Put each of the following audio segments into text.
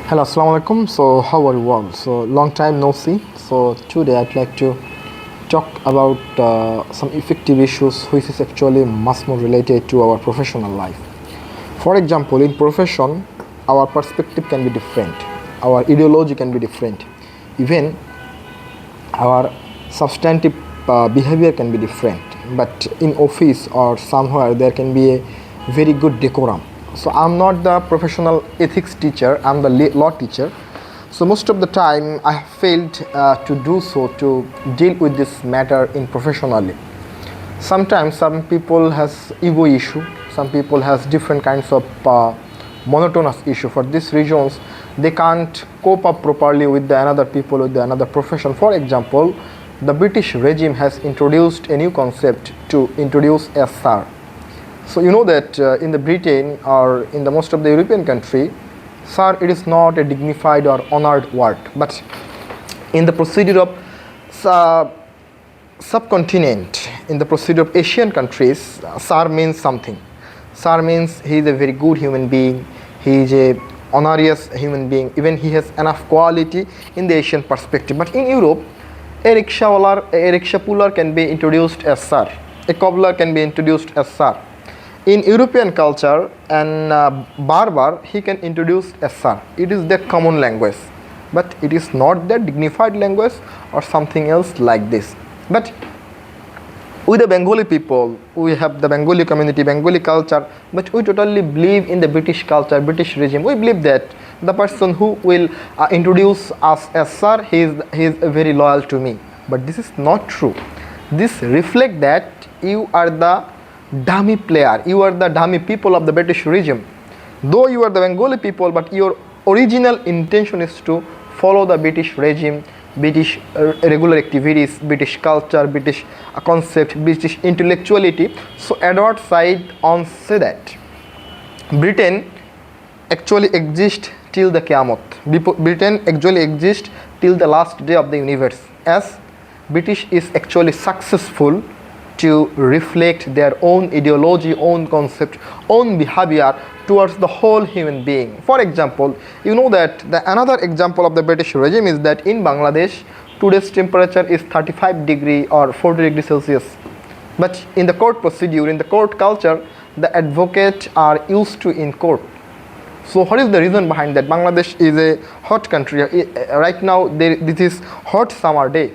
Hello, assalamu alaikum. So, how are you all? So, long time no see. So, today I'd like to talk about some effective issues which is actually much more related to our professional life. For example, in profession, our perspective can be different, our ideology can be different, even our substantive behavior can be different. But in office or somewhere, there can be a very good decorum. So I'm not the professional ethics teacher, I'm the law teacher. So most of the time I have failed to do so, to deal with this matter in professionally. Sometimes some people has ego issue, some people has different kinds of monotonous issue. For these reasons they can't cope up properly with the another people, with the another profession. For example, the British regime has introduced a new concept to introduce a sir. So you know that in the Britain or in the most of the European country, sir, it is not a dignified or honored word. But in the procedure of subcontinent, in the procedure of Asian countries, sir means something. Sir means he is a very good human being. He is a honorious human being. Even he has enough quality in the Asian perspective. But in Europe, a rickshaw puller can be introduced as sir. A cobbler can be introduced as sir. In European culture, an barber, he can introduce as sir. It is the common language, but it is not the dignified language or something else like this. But with the Bengali people, we have the Bengali community, Bengali culture, but we totally believe in the British culture, British regime. We believe that the person who will introduce us as sir, he is very loyal to me. But this is not true. This reflects that you are the dummy player, you are the dummy people of the British regime. Though you are the Bengali people, but your original intention is to follow the British regime, British regular activities, British culture, British concept, British intellectuality. So Edward Said on say that Britain actually exists till the Qiyamah. Britain actually exists till the last day of the universe, as British is actually successful to reflect their own ideology, own concept, own behavior towards the whole human being. For example, you know that another example of the British regime is that in Bangladesh, today's temperature is 35 degree or 40 degrees Celsius. But in the court procedure, in the court culture, the advocates are used to in court. So what is the reason behind that? Bangladesh is a hot country. Right now, this is hot summer day.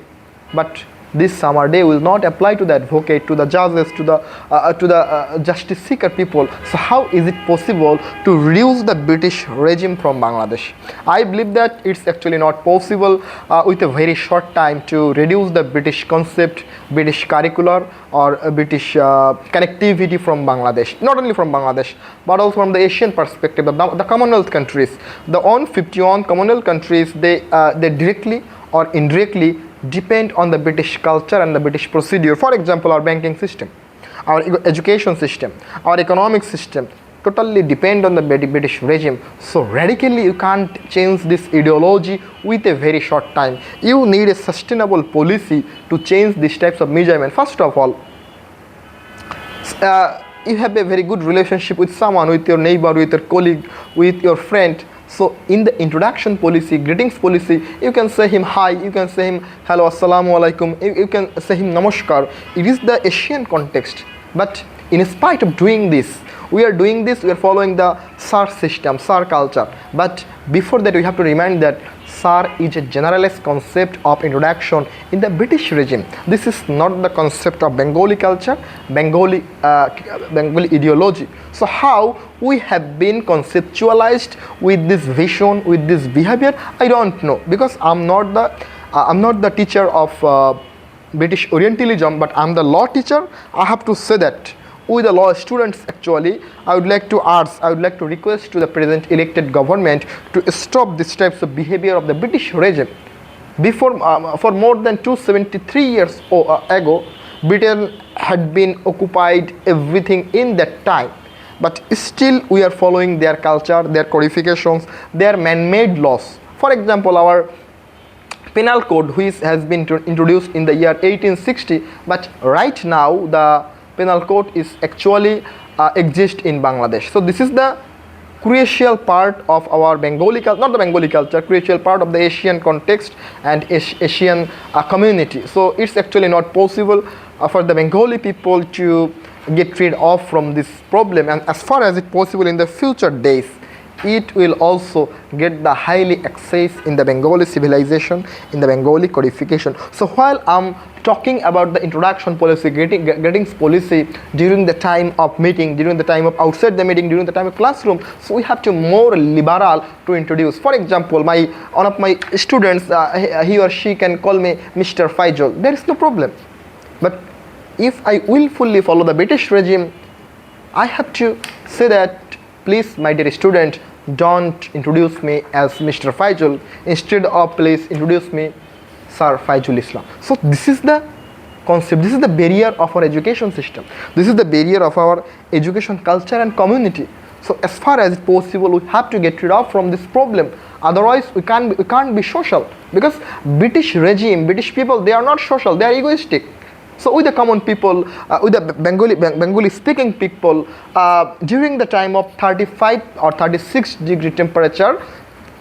But this summer day will not apply to the advocate, to the judges, to the justice seeker people. So how is it possible to reduce the British regime from Bangladesh? I believe that it's actually not possible with a very short time to reduce the British concept, British curricular or British connectivity from Bangladesh. Not only from Bangladesh, but also from the Asian perspective, the Commonwealth countries. The 51 Commonwealth countries, they directly or indirectly depend on the British culture and the British procedure. For example, our banking system, our education system, our economic system totally depend on the British regime. So radically you can't change this ideology with a very short time. You need a sustainable policy to change these types of measurement. First of all, you have a very good relationship with someone, with your neighbor, with your colleague, with your friend. So in the introduction policy, greetings policy, you can say him hi, you can say him hello, assalamu alaikum, you can say him namaskar. It is the Asian context. But in spite of doing this, we are following the SAR system, SAR culture. But before that, we have to remind that SAR is a generalized concept of introduction in the British regime. This is not the concept of Bengali culture, Bengali ideology. So how we have been conceptualized with this vision, with this behavior, I don't know, because I'm not the teacher of British Orientalism, but I'm the law teacher. I have to say that with the law students, actually, I would like to request to the present elected government to stop these types of behavior of the British regime. Before, for more than 273 years ago, Britain had been occupied everything in that time. But still we are following their culture, their codifications, their man-made laws. For example, our penal code, which has been introduced in the year 1860, but right now the penal code is actually exist in Bangladesh. So this is the crucial part of our Bengali culture, not the Bengali culture, crucial part of the Asian context and Asian community. So it's actually not possible for the Bengali people to get rid of from this problem, and as far as it possible in the future days, it will also get the highly access in the Bengali civilization, in the Bengali codification. So while I'm talking about the introduction policy, getting policy during the time of meeting, during the time of outside the meeting, during the time of classroom, so we have to more liberal to introduce. For example, one of my students, he or she can call me Mr. Faisal. There is no problem. But if I willfully follow the British regime, I have to say that, please, my dear student, don't introduce me as Mr. Faisal. Instead of, please introduce me Sir Faisal Islam. So this is the concept, this is the barrier of our education system. This is the barrier of our education culture and community. So as far as possible, we have to get rid of from this problem. Otherwise, we can't be social, because British regime, British people, they are not social, they are egoistic. So with the common people, with the Bengali speaking people, during the time of 35 or 36 degree temperature,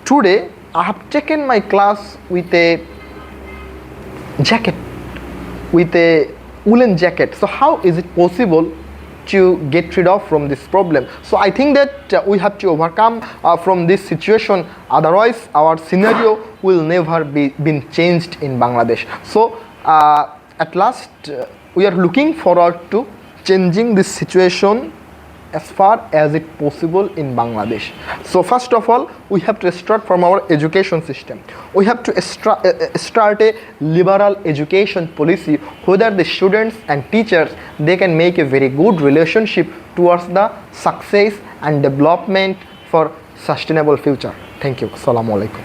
today I have taken my class with a jacket, with a woolen jacket. So how is it possible to get rid of from this problem? So I think that we have to overcome from this situation, otherwise our scenario will never been changed in Bangladesh. So at last, we are looking forward to changing this situation as far as it possible in Bangladesh. So first of all, we have to start from our education system. We have to start a liberal education policy, whether the students and teachers, they can make a very good relationship towards the success and development for sustainable future. Thank you. Assalamu alaikum.